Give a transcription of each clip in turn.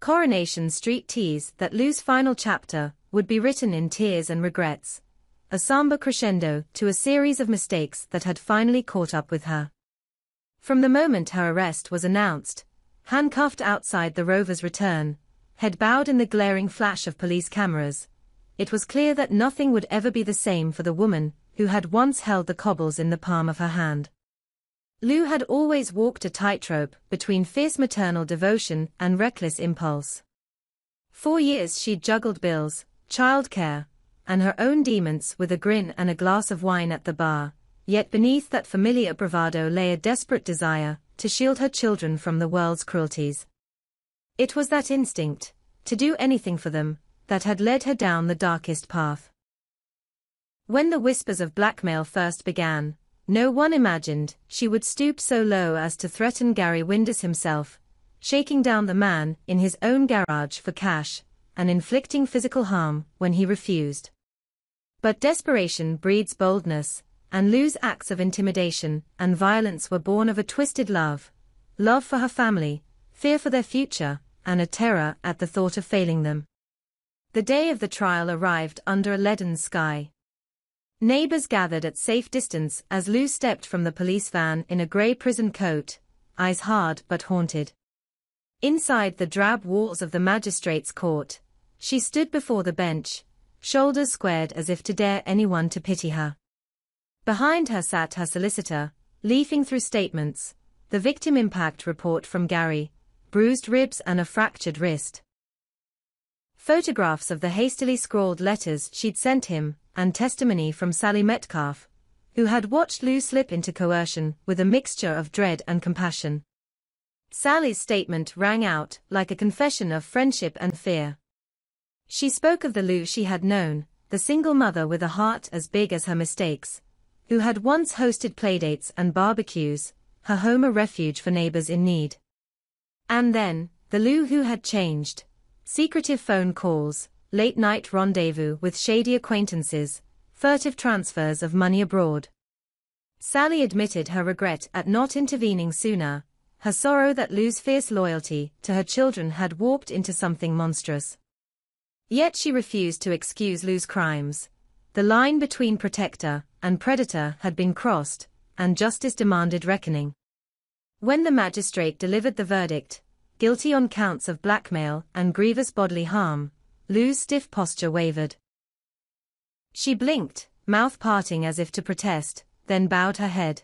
Coronation Street teased that Lou's final chapter would be written in tears and regrets, a somber crescendo to a series of mistakes that had finally caught up with her. From the moment her arrest was announced, handcuffed outside the Rover's return, head bowed in the glaring flash of police cameras, it was clear that nothing would ever be the same for the woman who had once held the cobbles in the palm of her hand. Lou had always walked a tightrope between fierce maternal devotion and reckless impulse. For years she'd juggled bills, childcare, and her own demons with a grin and a glass of wine at the bar, yet beneath that familiar bravado lay a desperate desire to shield her children from the world's cruelties. It was that instinct, to do anything for them, that had led her down the darkest path. When the whispers of blackmail first began, no one imagined she would stoop so low as to threaten Gary Windus himself, shaking down the man in his own garage for cash, and inflicting physical harm when he refused. But desperation breeds boldness, and Lou's acts of intimidation and violence were born of a twisted love for her family, fear for their future, and a terror at the thought of failing them. The day of the trial arrived under a leaden sky. Neighbors gathered at safe distance as Lou stepped from the police van in a grey prison coat, eyes hard but haunted. Inside the drab walls of the magistrate's court, she stood before the bench, shoulders squared as if to dare anyone to pity her. Behind her sat her solicitor, leafing through statements, the victim impact report from Gary, bruised ribs and a fractured wrist. Photographs of the hastily scrawled letters she'd sent him, and testimony from Sally Metcalf, who had watched Lou slip into coercion with a mixture of dread and compassion. Sally's statement rang out like a confession of friendship and fear. She spoke of the Lou she had known, the single mother with a heart as big as her mistakes, who had once hosted playdates and barbecues, her home a refuge for neighbors in need. And then, the Lou who had changed, secretive phone calls, late-night rendezvous with shady acquaintances, furtive transfers of money abroad. Sally admitted her regret at not intervening sooner, her sorrow that Lou's fierce loyalty to her children had warped into something monstrous. Yet she refused to excuse Lou's crimes. The line between protector and predator had been crossed, and justice demanded reckoning. When the magistrate delivered the verdict, guilty on counts of blackmail and grievous bodily harm, Lou's stiff posture wavered. She blinked, mouth parting as if to protest, then bowed her head.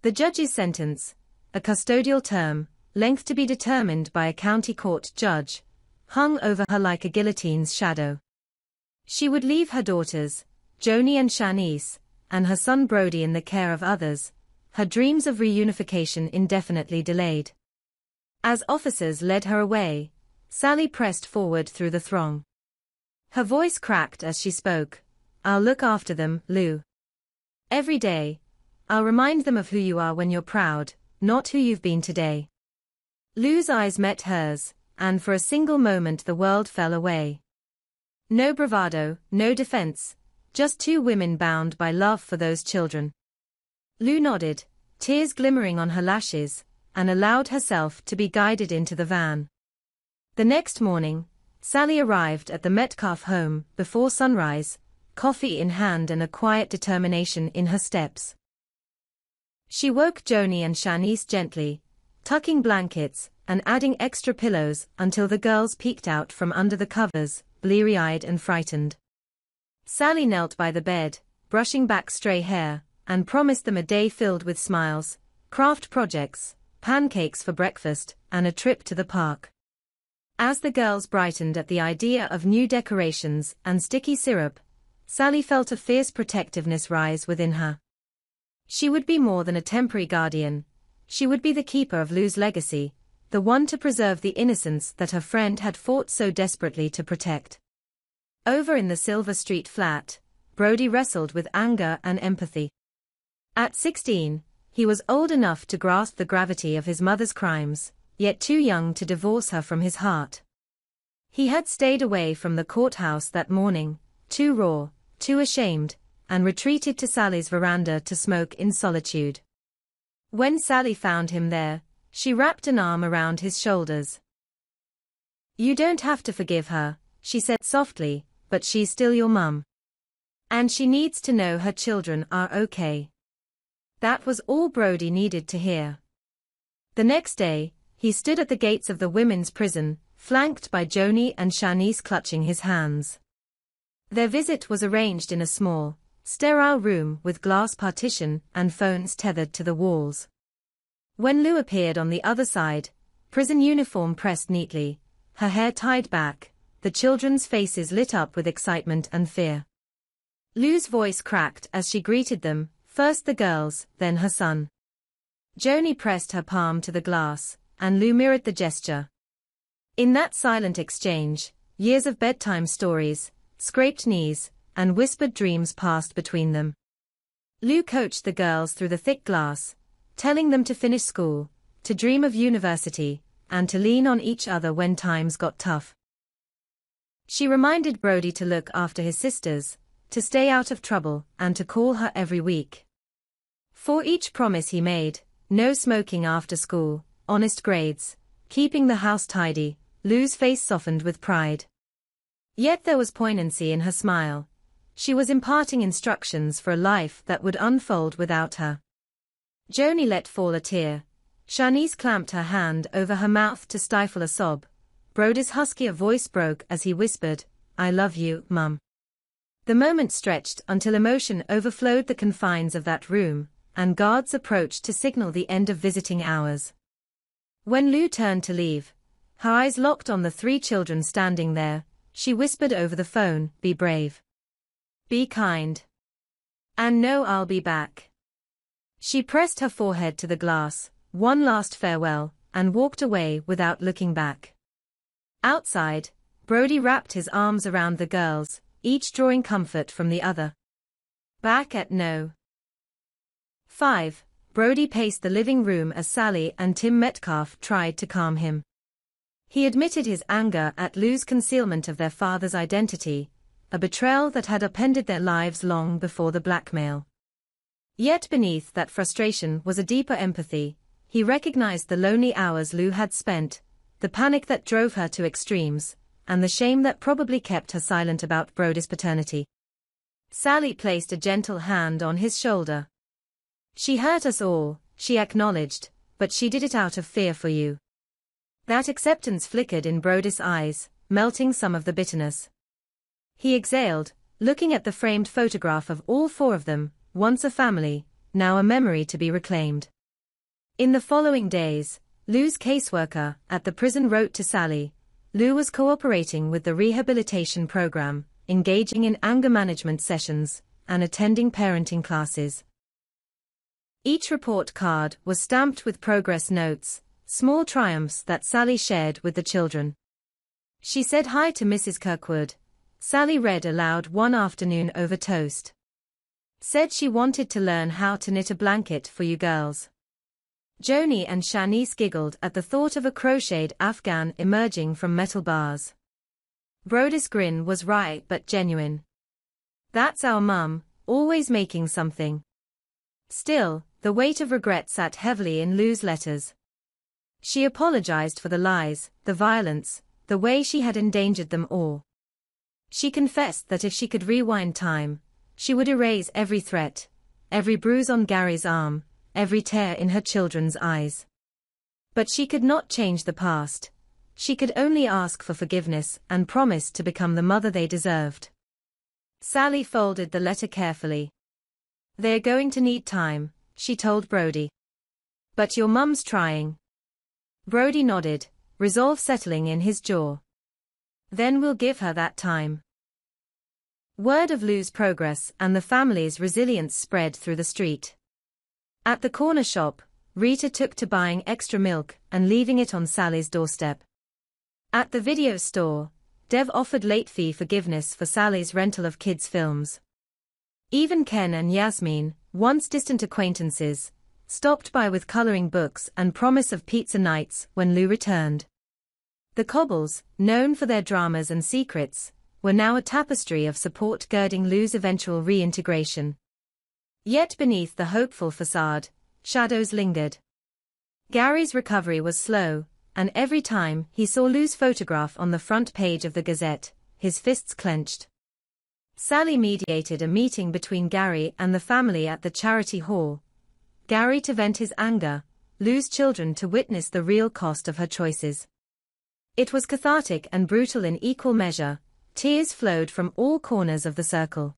The judge's sentence, a custodial term, length to be determined by a county court judge, hung over her like a guillotine's shadow. She would leave her daughters, Joni and Shanice, and her son Brody in the care of others, her dreams of reunification indefinitely delayed. As officers led her away, Sally pressed forward through the throng. Her voice cracked as she spoke. "I'll look after them, Lou. Every day. I'll remind them of who you are when you're proud, not who you've been today." Lou's eyes met hers, and for a single moment the world fell away. No bravado, no defense, just two women bound by love for those children. Lou nodded, tears glimmering on her lashes, and allowed herself to be guided into the van. The next morning, Sally arrived at the Metcalf home before sunrise, coffee in hand and a quiet determination in her steps. She woke Joni and Shanice gently, tucking blankets and adding extra pillows until the girls peeked out from under the covers, bleary-eyed and frightened. Sally knelt by the bed, brushing back stray hair, and promised them a day filled with smiles, craft projects, pancakes for breakfast, and a trip to the park. As the girls brightened at the idea of new decorations and sticky syrup, Sally felt a fierce protectiveness rise within her. She would be more than a temporary guardian. She would be the keeper of Lou's legacy, the one to preserve the innocence that her friend had fought so desperately to protect. Over in the Silver Street flat, Brody wrestled with anger and empathy. At 16, he was old enough to grasp the gravity of his mother's crimes, yet too young to divorce her from his heart. He had stayed away from the courthouse that morning, too raw, too ashamed, and retreated to Sally's veranda to smoke in solitude. When Sally found him there, she wrapped an arm around his shoulders. You don't have to forgive her, she said softly, but she's still your mum. And she needs to know her children are okay. That was all Brody needed to hear. The next day, he stood at the gates of the women's prison, flanked by Joni and Shanice clutching his hands. Their visit was arranged in a small, sterile room with glass partition and phones tethered to the walls. When Lou appeared on the other side, prison uniform pressed neatly, her hair tied back, the children's faces lit up with excitement and fear. Lou's voice cracked as she greeted them, first the girls, then her son. Joni pressed her palm to the glass, and Lou mirrored the gesture. In that silent exchange, years of bedtime stories, scraped knees, and whispered dreams passed between them. Lou coached the girls through the thick glass, telling them to finish school, to dream of university, and to lean on each other when times got tough. She reminded Brody to look after his sisters, to stay out of trouble, and to call her every week. For each promise he made, no smoking after school, honest grades, keeping the house tidy, Lou's face softened with pride. Yet there was poignancy in her smile. She was imparting instructions for a life that would unfold without her. Joni let fall a tear. Shanice clamped her hand over her mouth to stifle a sob. Brody's huskier voice broke as he whispered, "I love you, Mum." The moment stretched until emotion overflowed the confines of that room, and guards approached to signal the end of visiting hours. When Lou turned to leave, her eyes locked on the 3 children standing there, she whispered over the phone, "Be brave. Be kind. And know I'll be back." She pressed her forehead to the glass, one last farewell, and walked away without looking back. Outside, Brody wrapped his arms around the girls, each drawing comfort from the other. Back at No. 5, Brody paced the living room as Sally and Tim Metcalf tried to calm him. He admitted his anger at Lou's concealment of their father's identity, a betrayal that had upended their lives long before the blackmail. Yet beneath that frustration was a deeper empathy. He recognized the lonely hours Lou had spent, the panic that drove her to extremes, and the shame that probably kept her silent about Brody's paternity. Sally placed a gentle hand on his shoulder. "She hurt us all," she acknowledged, "but she did it out of fear for you." That acceptance flickered in Brody's eyes, melting some of the bitterness. He exhaled, looking at the framed photograph of all 4 of them, once a family, now a memory to be reclaimed. In the following days, Lou's caseworker at the prison wrote to Sally. Lou was cooperating with the rehabilitation program, engaging in anger management sessions, and attending parenting classes. Each report card was stamped with progress notes, small triumphs that Sally shared with the children. She said hi to Mrs. Kirkwood. Sally read aloud one afternoon over toast. Said she wanted to learn how to knit a blanket for you girls. Joni and Shanice giggled at the thought of a crocheted Afghan emerging from metal bars. Brody's grin was wry but genuine. "That's our mum, always making something." Still, the weight of regret sat heavily in Lou's letters. She apologized for the lies, the violence, the way she had endangered them all. She confessed that if she could rewind time, she would erase every threat, every bruise on Gary's arm, every tear in her children's eyes. But she could not change the past. She could only ask for forgiveness and promise to become the mother they deserved. Sally folded the letter carefully. "They're going to need time," she told Brody. "But your mum's trying." Brody nodded, resolve settling in his jaw. "Then we'll give her that time." Word of Lou's progress and the family's resilience spread through the street. At the corner shop, Rita took to buying extra milk and leaving it on Sally's doorstep. At the video store, Dev offered late fee forgiveness for Sally's rental of kids' films. Even Ken and Yasmin, once distant acquaintances, stopped by with coloring books and promise of pizza nights when Lou returned. The Cobbles, known for their dramas and secrets, were now a tapestry of support girding Lou's eventual reintegration. Yet beneath the hopeful facade, shadows lingered. Gary's recovery was slow, and every time he saw Lou's photograph on the front page of the Gazette, his fists clenched. Sally mediated a meeting between Gary and the family at the charity hall. Gary to vent his anger, Lou's children to witness the real cost of her choices. It was cathartic and brutal in equal measure. Tears flowed from all corners of the circle.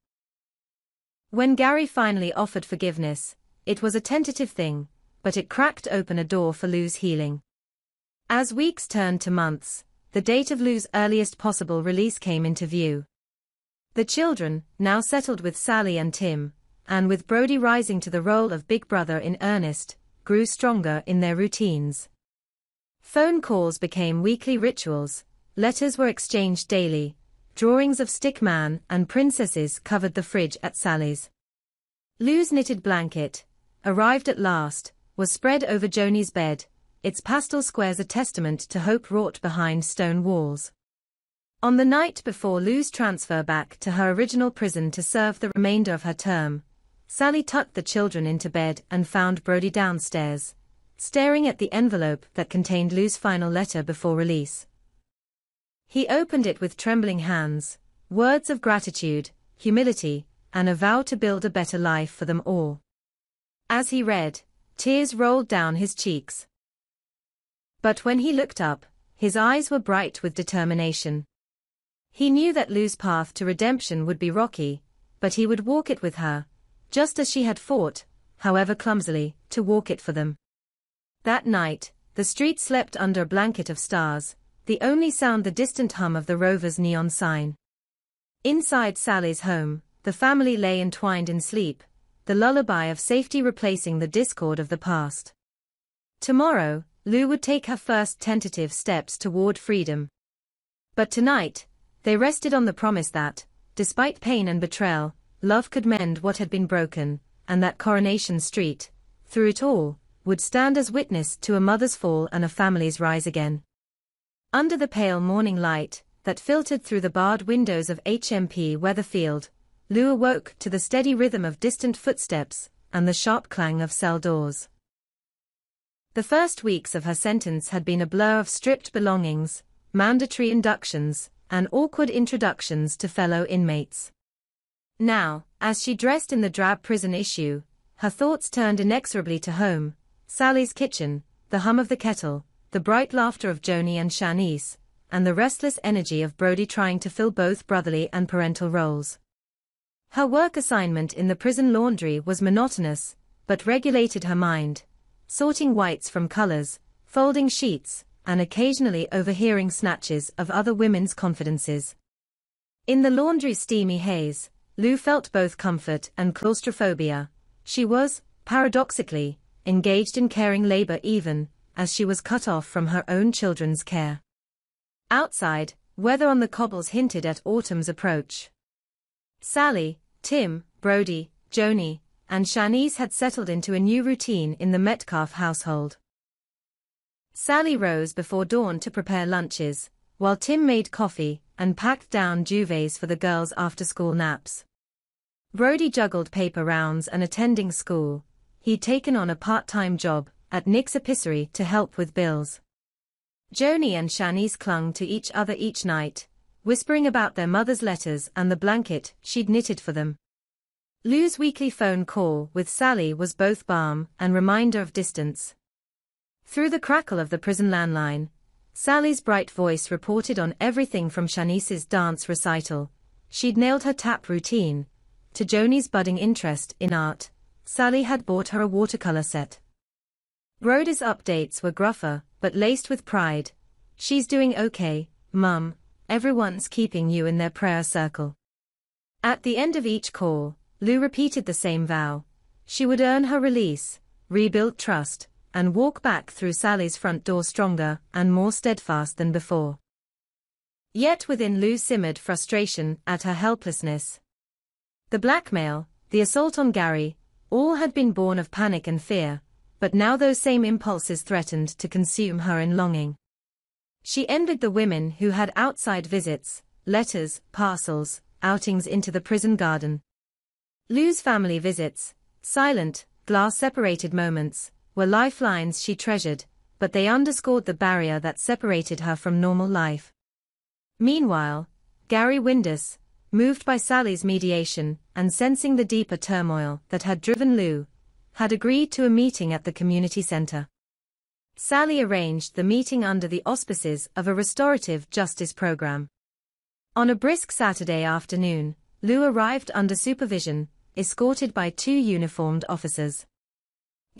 When Gary finally offered forgiveness, it was a tentative thing, but it cracked open a door for Lou's healing. As weeks turned to months, the date of Lou's earliest possible release came into view. The children, now settled with Sally and Tim, and with Brody rising to the role of big brother in earnest, grew stronger in their routines. Phone calls became weekly rituals, letters were exchanged daily, drawings of stick man and princesses covered the fridge at Sally's. Lou's knitted blanket, arrived at last, was spread over Joni's bed, its pastel squares a testament to hope wrought behind stone walls. On the night before Lou's transfer back to her original prison to serve the remainder of her term, Sally tucked the children into bed and found Brody downstairs, staring at the envelope that contained Lou's final letter before release. He opened it with trembling hands, words of gratitude, humility, and a vow to build a better life for them all. As he read, tears rolled down his cheeks. But when he looked up, his eyes were bright with determination. He knew that Lou's path to redemption would be rocky, but he would walk it with her, just as she had fought, however clumsily, to walk it for them. That night, the street slept under a blanket of stars, the only sound the distant hum of the Rover's neon sign. Inside Sally's home, the family lay entwined in sleep, the lullaby of safety replacing the discord of the past. Tomorrow, Lou would take her first tentative steps toward freedom. But tonight, they rested on the promise that, despite pain and betrayal, love could mend what had been broken, and that Coronation Street, through it all, would stand as witness to a mother's fall and a family's rise again. Under the pale morning light that filtered through the barred windows of HMP Weatherfield, Lou awoke to the steady rhythm of distant footsteps and the sharp clang of cell doors. The first weeks of her sentence had been a blur of stripped belongings, mandatory inductions, and awkward introductions to fellow inmates. Now, as she dressed in the drab prison issue, her thoughts turned inexorably to home, Sally's kitchen, the hum of the kettle, the bright laughter of Joni and Shanice, and the restless energy of Brody trying to fill both brotherly and parental roles. Her work assignment in the prison laundry was monotonous, but regulated her mind, sorting whites from colors, folding sheets, and occasionally overhearing snatches of other women's confidences. In the laundry's steamy haze, Lou felt both comfort and claustrophobia. She was, paradoxically, engaged in caring labor even as she was cut off from her own children's care. Outside, weather on the cobbles hinted at autumn's approach. Sally, Tim, Brody, Joni, and Shanice had settled into a new routine in the Metcalf household. Sally rose before dawn to prepare lunches, while Tim made coffee and packed down duvets for the girls' after-school naps. Brody juggled paper rounds and attending school. He'd taken on a part-time job at Nick's Epicery to help with bills. Joni and Shanice clung to each other each night, whispering about their mother's letters and the blanket she'd knitted for them. Lou's weekly phone call with Sally was both balm and reminder of distance. Through the crackle of the prison landline, Sally's bright voice reported on everything from Shanice's dance recital, she'd nailed her tap routine, to Joni's budding interest in art. Sally had bought her a watercolor set. Brody's updates were gruffer, but laced with pride. She's doing okay, Mum, everyone's keeping you in their prayer circle. At the end of each call, Lou repeated the same vow. She would earn her release, rebuild trust, and walk back through Sally's front door stronger and more steadfast than before. Yet within Lou simmered frustration at her helplessness. The blackmail, the assault on Gary, all had been born of panic and fear, but now those same impulses threatened to consume her in longing. She envied the women who had outside visits, letters, parcels, outings into the prison garden. Lou's family visits, silent, glass-separated moments, were lifelines she treasured, but they underscored the barrier that separated her from normal life. Meanwhile, Gary Windus, moved by Sally's mediation and sensing the deeper turmoil that had driven Lou, had agreed to a meeting at the community center. Sally arranged the meeting under the auspices of a restorative justice program. On a brisk Saturday afternoon, Lou arrived under supervision, escorted by 2 uniformed officers.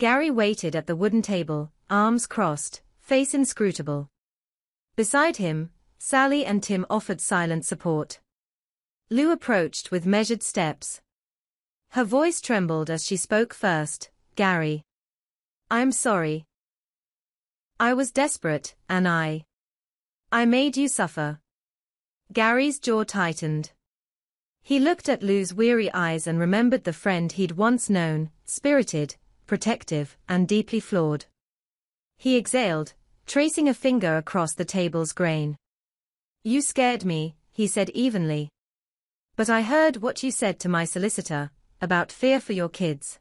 Gary waited at the wooden table, arms crossed, face inscrutable. Beside him, Sally and Tim offered silent support. Lou approached with measured steps. Her voice trembled as she spoke first. "Gary. I'm sorry. I was desperate, and I made you suffer." Gary's jaw tightened. He looked at Lou's weary eyes and remembered the friend he'd once known, spirited, protective, and deeply flawed. He exhaled, tracing a finger across the table's grain. "You scared me," he said evenly. "But I heard what you said to my solicitor, about fear for your kids.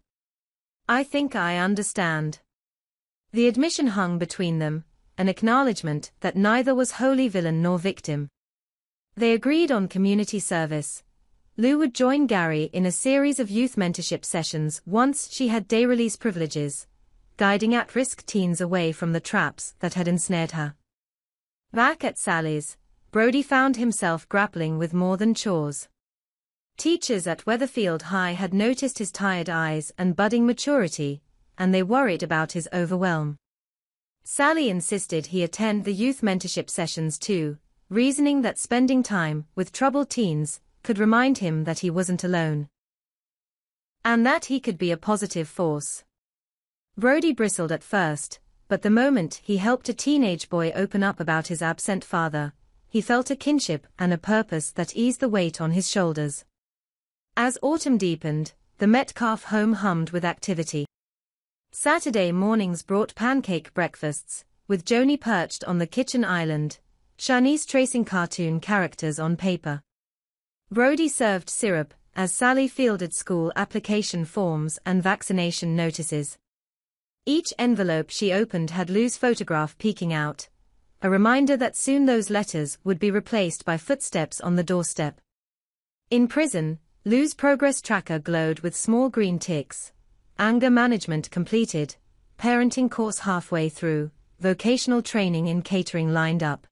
I think I understand." The admission hung between them, an acknowledgement that neither was wholly villain nor victim. They agreed on community service. Lou would join Gary in a series of youth mentorship sessions once she had day release privileges, guiding at-risk teens away from the traps that had ensnared her. Back at Sally's, Brody found himself grappling with more than chores. Teachers at Weatherfield High had noticed his tired eyes and budding maturity, and they worried about his overwhelm. Sally insisted he attend the youth mentorship sessions too, reasoning that spending time with troubled teens could remind him that he wasn't alone. And that he could be a positive force. Brody bristled at first, but the moment he helped a teenage boy open up about his absent father, he felt a kinship and a purpose that eased the weight on his shoulders. As autumn deepened, the Metcalf home hummed with activity. Saturday mornings brought pancake breakfasts, with Joni perched on the kitchen island, Shanice tracing cartoon characters on paper. Brody served syrup, as Sally fielded school application forms and vaccination notices. Each envelope she opened had Lou's photograph peeking out, a reminder that soon those letters would be replaced by footsteps on the doorstep. In prison, Lou's progress tracker glowed with small green ticks. Anger management completed, parenting course halfway through, vocational training in catering lined up.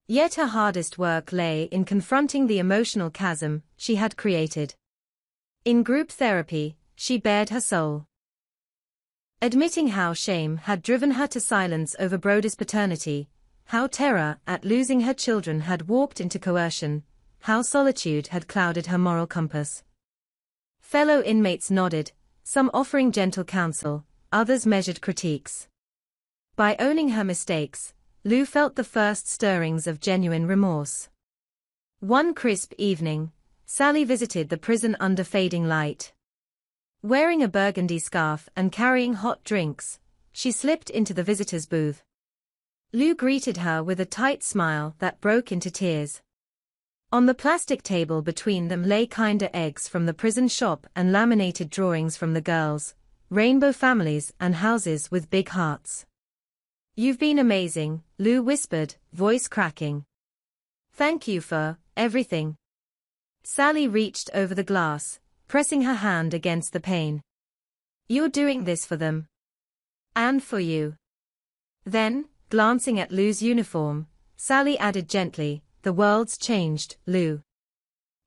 Yet her hardest work lay in confronting the emotional chasm she had created. In group therapy, she bared her soul. Admitting how shame had driven her to silence over Brody's paternity, how terror at losing her children had warped into coercion, how solitude had clouded her moral compass. Fellow inmates nodded, some offering gentle counsel, others measured critiques. By owning her mistakes, Lou felt the first stirrings of genuine remorse. One crisp evening, Sally visited the prison under fading light. Wearing a burgundy scarf and carrying hot drinks, she slipped into the visitor's booth. Lou greeted her with a tight smile that broke into tears. On the plastic table between them lay kinder eggs from the prison shop and laminated drawings from the girls, rainbow families and houses with big hearts. "You've been amazing," Lou whispered, voice cracking. "Thank you for everything." Sally reached over the glass, pressing her hand against the pane. "You're doing this for them. And for you." Then, glancing at Lou's uniform, Sally added gently, "The world's changed, Lou.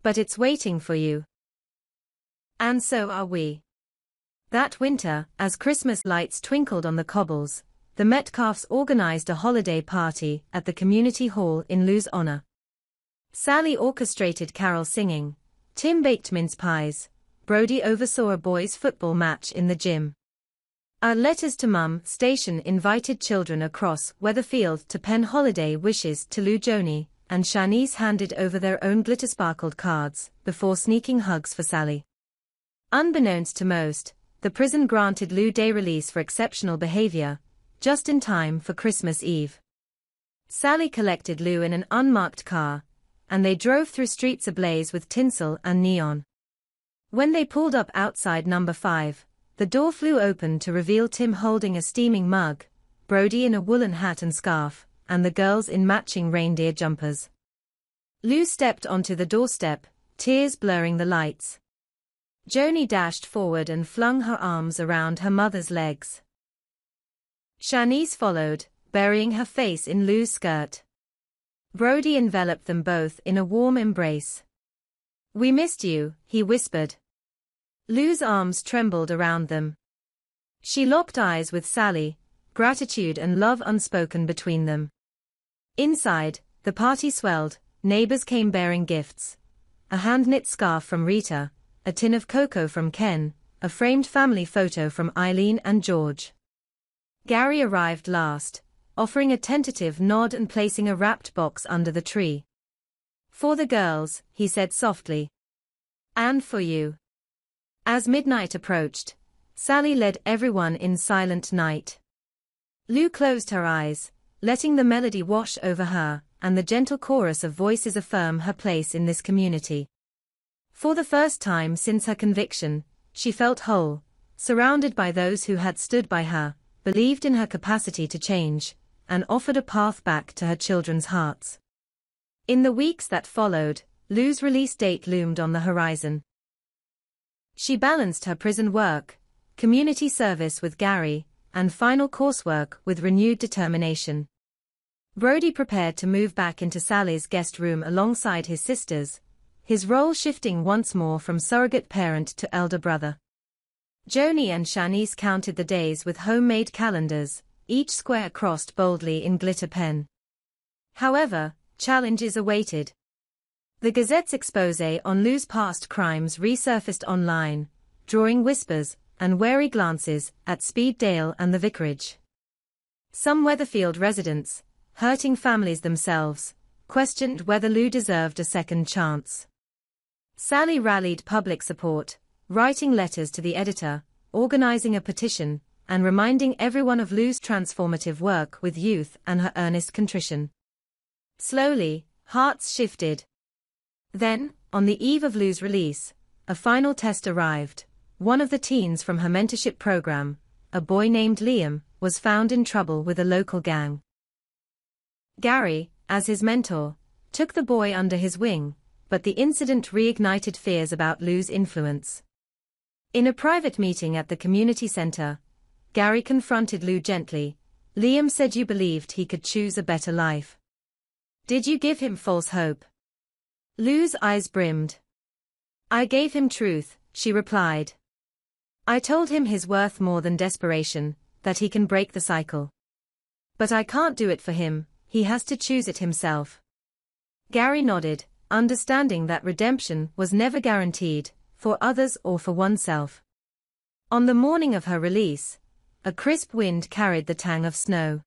But it's waiting for you. And so are we." That winter, as Christmas lights twinkled on the cobbles, the Metcalfs organized a holiday party at the community hall in Lou's honor. Sally orchestrated carol singing, Tim baked mince pies, Brody oversaw a boys' football match in the gym. A Letters to Mum station invited children across Weatherfield to pen holiday wishes to Lou. Joni and Shanice handed over their own glitter-sparkled cards before sneaking hugs for Sally. Unbeknownst to most, the prison granted Lou day release for exceptional behavior, just in time for Christmas Eve. Sally collected Lou in an unmarked car, and they drove through streets ablaze with tinsel and neon. When they pulled up outside number 5, the door flew open to reveal Tim holding a steaming mug, Brody in a woolen hat and scarf, and the girls in matching reindeer jumpers. Lou stepped onto the doorstep, tears blurring the lights. Joni dashed forward and flung her arms around her mother's legs. Shanice followed, burying her face in Lou's skirt. Brody enveloped them both in a warm embrace. "We missed you," he whispered. Lou's arms trembled around them. She locked eyes with Sally, gratitude and love unspoken between them. Inside, the party swelled, neighbors came bearing gifts. A hand-knit scarf from Rita, a tin of cocoa from Ken, a framed family photo from Eileen and George. Gary arrived last, offering a tentative nod and placing a wrapped box under the tree. "For the girls," he said softly. "And for you." As midnight approached, Sally led everyone in silent night. Lou closed her eyes, letting the melody wash over her, and the gentle chorus of voices affirm her place in this community. For the first time since her conviction, she felt whole, surrounded by those who had stood by her, believed in her capacity to change, and offered a path back to her children's hearts. In the weeks that followed, Lou's release date loomed on the horizon. She balanced her prison work, community service with Gary, and final coursework with renewed determination. Brody prepared to move back into Sally's guest room alongside his sisters, his role shifting once more from surrogate parent to elder brother. Joni and Shanice counted the days with homemade calendars, each square crossed boldly in glitter pen. However, challenges awaited. The Gazette's exposé on Lou's past crimes resurfaced online, drawing whispers and wary glances at Speeddale and the vicarage. Some Weatherfield residents, hurting families themselves, questioned whether Lou deserved a second chance. Sally rallied public support, writing letters to the editor, organizing a petition, and reminding everyone of Lou's transformative work with youth and her earnest contrition. Slowly, hearts shifted. Then, on the eve of Lou's release, a final test arrived. One of the teens from her mentorship program, a boy named Liam, was found in trouble with a local gang. Gary, as his mentor, took the boy under his wing, but the incident reignited fears about Lou's influence. In a private meeting at the community center, Gary confronted Lou gently. "Liam said you believed he could choose a better life. Did you give him false hope?" Lou's eyes brimmed. "I gave him truth," she replied. "I told him his worth more than desperation, that he can break the cycle. But I can't do it for him, he has to choose it himself." Gary nodded, understanding that redemption was never guaranteed, for others or for oneself. On the morning of her release, a crisp wind carried the tang of snow.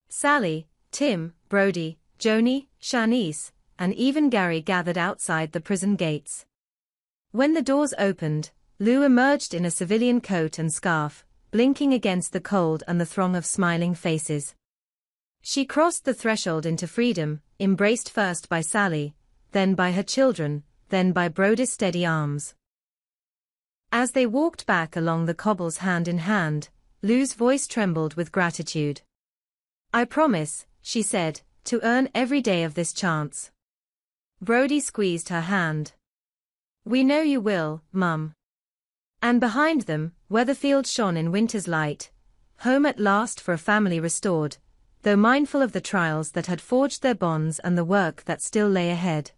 Sally, Tim, Brody, Joni, Shanice, and even Gary gathered outside the prison gates. When the doors opened, Lou emerged in a civilian coat and scarf, blinking against the cold and the throng of smiling faces. She crossed the threshold into freedom, embraced first by Sally, then by her children, then by Brody's steady arms. As they walked back along the cobbles hand in hand, Lou's voice trembled with gratitude. "I promise," she said, "to earn every day of this chance." Brody squeezed her hand. "We know you will, Mum." And behind them, Weatherfield shone in winter's light, home at last for a family restored, though mindful of the trials that had forged their bonds and the work that still lay ahead.